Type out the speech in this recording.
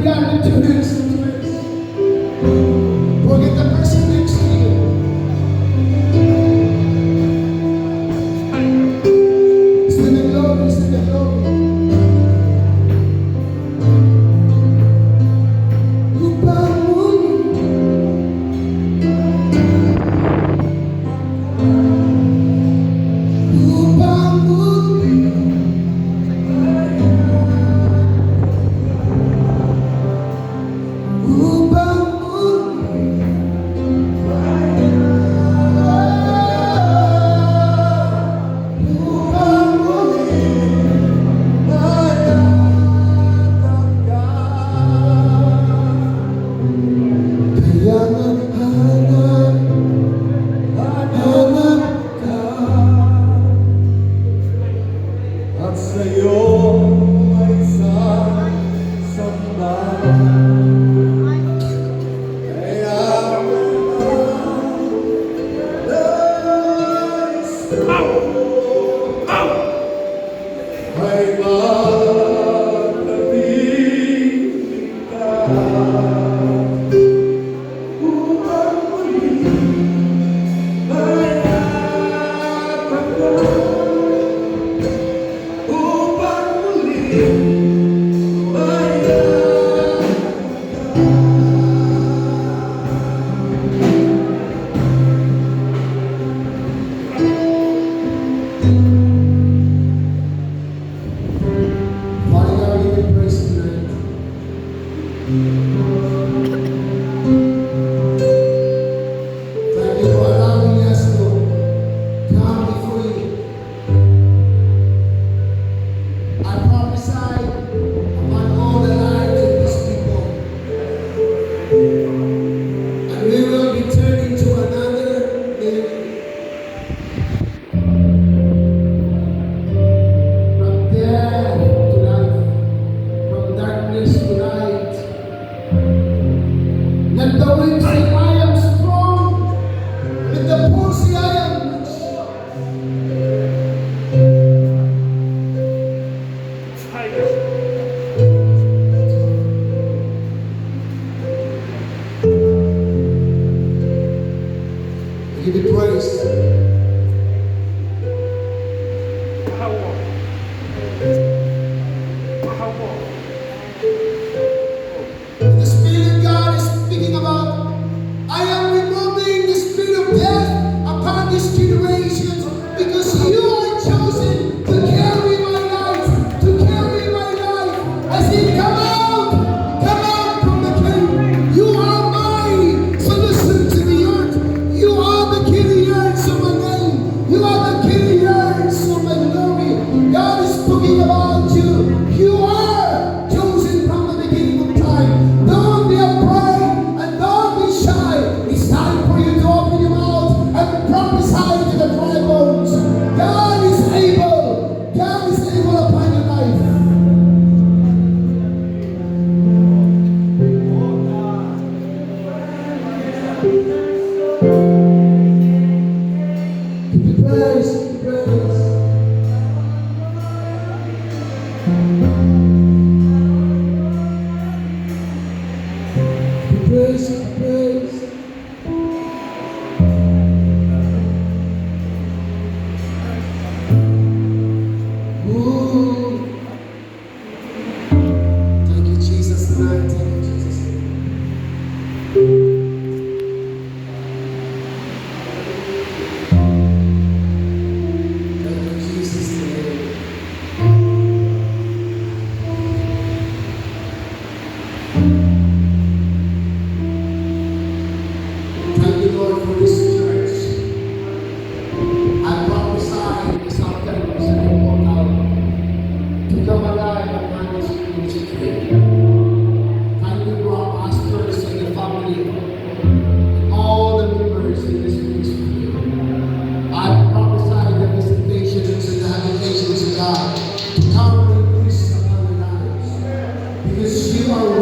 of God, lift your hands to the face. Forget the person next to you. Sing the glory, sing the glory. Give you praise. The Spirit of God is speaking about, I am removing the spirit of death upon this generation because you are chosen to carry my life, I say, come out from the cave. You are my solution to the earth. You are the carriers of my name. You are the carriers of my glory. God is speaking about you. You are chosen from the beginning of time. Don't be afraid and don't be shy. It's time for you to open your mouth and prophesy to the dry bones. God is able. God is able upon your life. You are